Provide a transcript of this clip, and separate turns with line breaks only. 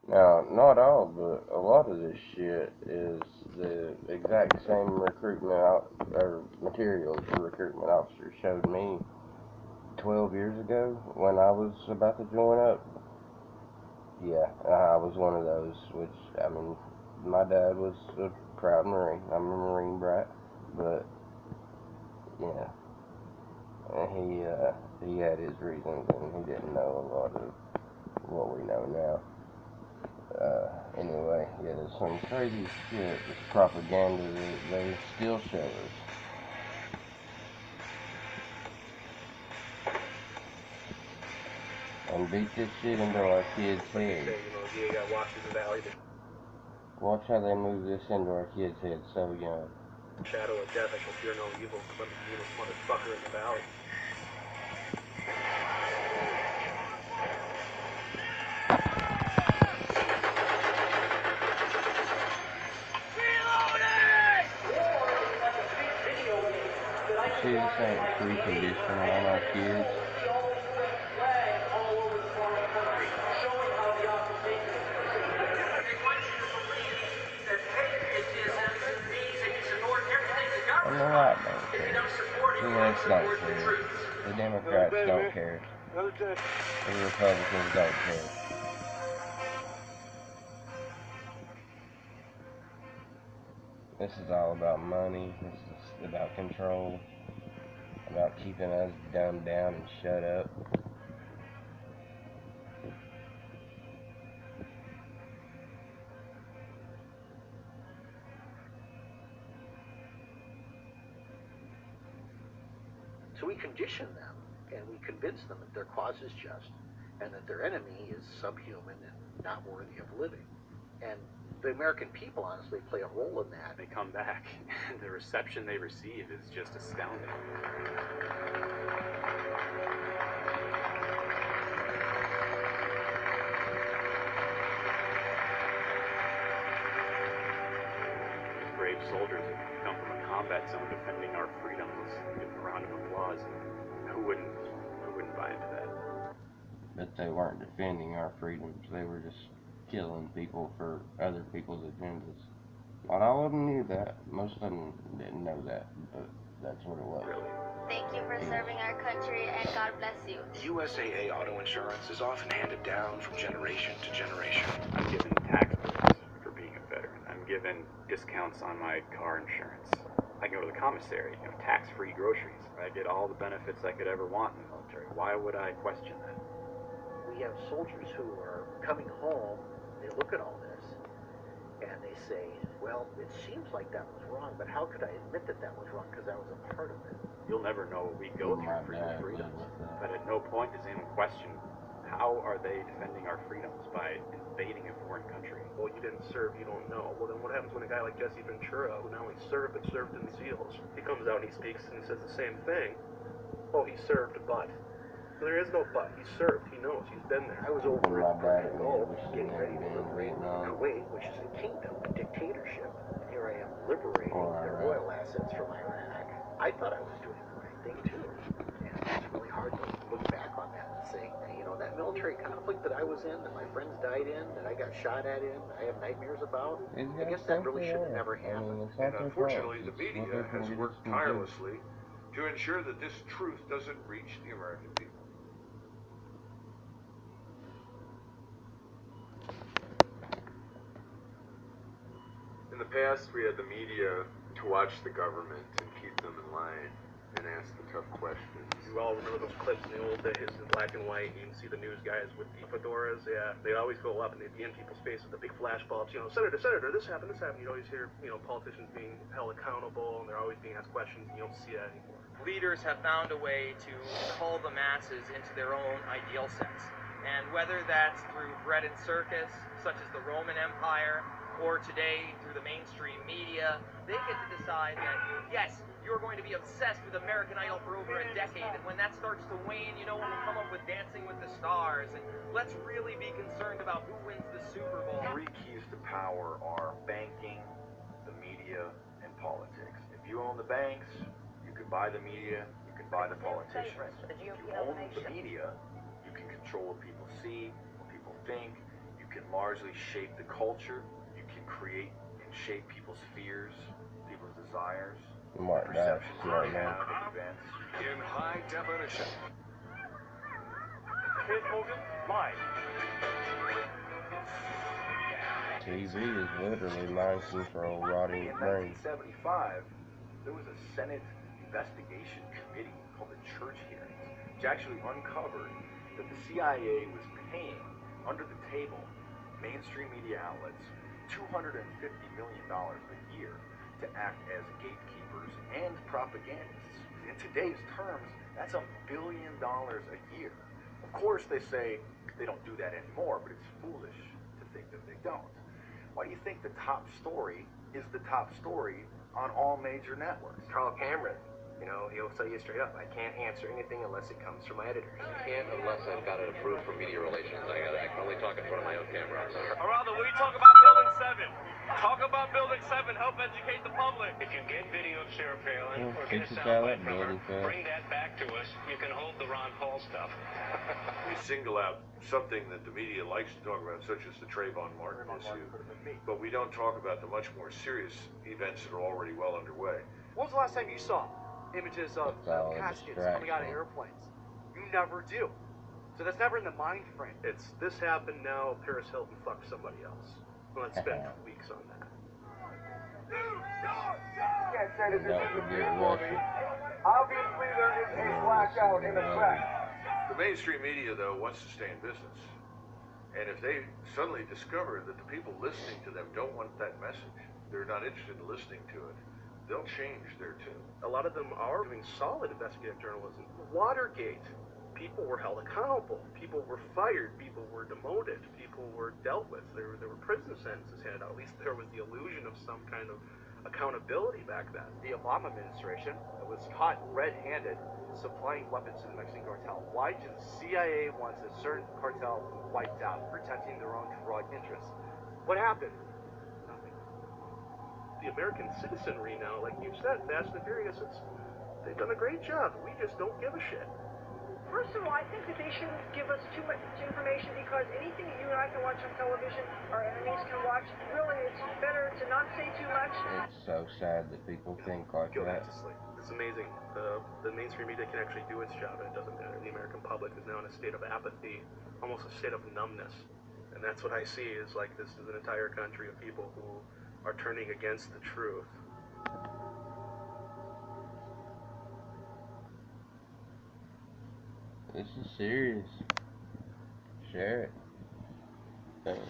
Now, not all, but a lot of this shit is the exact same or materials the recruitment officer showed me 12 years ago when I was about to join up. Yeah, I was one of those, which, I mean, my dad was a proud Marine. I'm a Marine brat, but, yeah, he had his reasons, and he didn't know a lot of what we know now. Anyway, yeah, there's some crazy shit, this propaganda that they still show us. And beat this shit into our kids' heads. Watch how they move this into our kids' heads so young.
Shadow of death, I shall fear no evil, but the Baddest Mother Fuqr in the valley.
See, this ain't preconditioning on our kids. And the right don't care. The left don't care. The Democrats don't care. The Republicans don't care. This is all about money. This is about control. About keeping us dumbed down and shut up.
So we condition them, and we convince them that their cause is just, and that their enemy is subhuman and not worthy of living. And the American people honestly play a role in that.
They come back, and the reception they receive is just astounding. Brave soldiers have come from a combat zone defending our freedom. Let's give them a round of applause. Who wouldn't buy into that?
But they weren't defending our freedoms. They were just killing people for other people's agendas. Not all of them knew that. Most of them didn't know that, but that's what it was.
Really?
Thank you for serving our country, and God bless you.
USAA auto insurance is often handed down from generation to generation.
I'm given tax breaks for being a veteran. I'm given discounts on my car insurance. I can go to the commissary, tax-free groceries. I get all the benefits I could ever want in the military. Why would I question that?
We have soldiers who are coming home, they look at all this, and they say, well, it seems like that was wrong, but how could I admit that that was wrong because I was a part of it?
You'll never know what we go through for your freedoms. But at no point does anyone question how are they defending our freedoms by invading a foreign country.
Well, you didn't serve, you don't know. Well, then what happens when a guy like Jesse Ventura, who not only served, but served in the SEALs, he comes out and he speaks and he says the same thing? Oh, he served, but. There is no but. He served. He knows. He's been there.
I was over in Portugal getting ready to liberate Kuwait, which is a kingdom, a dictatorship. Here I am liberating their oil assets from Iraq. I thought I was doing the right thing, too. And it's really hard to look back on that and say, that military conflict that I was in, that my friends died in, that I got shot at in, that I have nightmares about, I guess that really should have never happened.
And unfortunately, the media has worked tirelessly to ensure that this truth doesn't reach the American people.
In the past, we had the media to watch the government and keep them in line and ask the tough questions.
You all remember those clips in the old days in black and white? You can see the news guys with the fedoras. Yeah, they'd always go up and they'd be in people's faces with the big flash bulbs. Senator, this happened. You'd always hear, politicians being held accountable, and they're always being asked questions, and you don't see that anymore.
Leaders have found a way to cull the masses into their own ideal sets. And whether that's through bread and circus, such as the Roman Empire, or today through the mainstream media, they get to decide that, yes, you're going to be obsessed with American Idol for over a decade, and when that starts to wane, we'll come up with Dancing with the Stars, and let's really be concerned about who wins the Super Bowl.
Three keys to power are banking, the media, and politics. If you own the banks, you can buy the media, you can buy the politicians. If you own the media, you can control what people see, what people think, you can largely shape the culture. You can create and shape people's fears, people's desires, perceptions they have of events.
In high definition.
Here's Morgan, live.
TV is literally mind control, rotting
In
brain.
1975, there was a Senate investigation committee called the Church Hearings, which actually uncovered that the CIA was paying, under the table, mainstream media outlets $250 million a year to act as gatekeepers and propagandists. In today's terms, that's $1 billion a year. Of course, they say they don't do that anymore, but it's foolish to think that they don't. Why do you think the top story is the top story on all major networks?
Carl Cameron, you know, he'll tell you straight up, I can't answer anything unless it comes from my editors.
I can't unless I've got it approved from media relations. I can only talk in front of my own camera.
Araldo, will you talk about Building 7? Talk about Building 7, help educate the public.
If you get video of Sarah Palin or get a soundbite from her, bring that back to us. You can hold the Ron Paul stuff.
We single out something that the media likes to talk about, such as the Trayvon Martin issue, but we don't talk about the much more serious events that are already well underway.
When was the last time you saw images of caskets coming out of airplanes? You never do. So that's never in the mind frame.
It's this happened now, Paris Hilton fucked somebody else. Let's spend weeks on that.
Can't say that this is a view for me. Obviously, there is a blackout in effect.
The mainstream media, though, wants to stay in business. And if they suddenly discover that the people listening to them don't want that message, they're not interested in listening to it, they'll change their tune.
A lot of them are doing solid investigative journalism. Watergate, people were held accountable. People were fired. People were demoted. People were dealt with. There were prison sentences handed out. At least there was the illusion of some kind of accountability back then.
The Obama administration was caught red-handed supplying weapons to the Mexican cartel. Why did the CIA want a certain cartel wiped out, protecting their own drug interests? What happened? Nothing.
The American citizenry now, like you said, Fast and Furious, they've done a great job. We just don't give a shit.
First of all, I think that they shouldn't give us too much information, because anything that you and I can watch on television, our enemies can watch. Really, it's better to not say too much.
It's so sad that people think like that.
It's amazing. The mainstream media can actually do its job, and it doesn't matter. The American public is now in a state of apathy, almost a state of numbness. And that's what I see, is like this is an entire country of people who are turning against the truth.
This is serious. Share it. Thanks.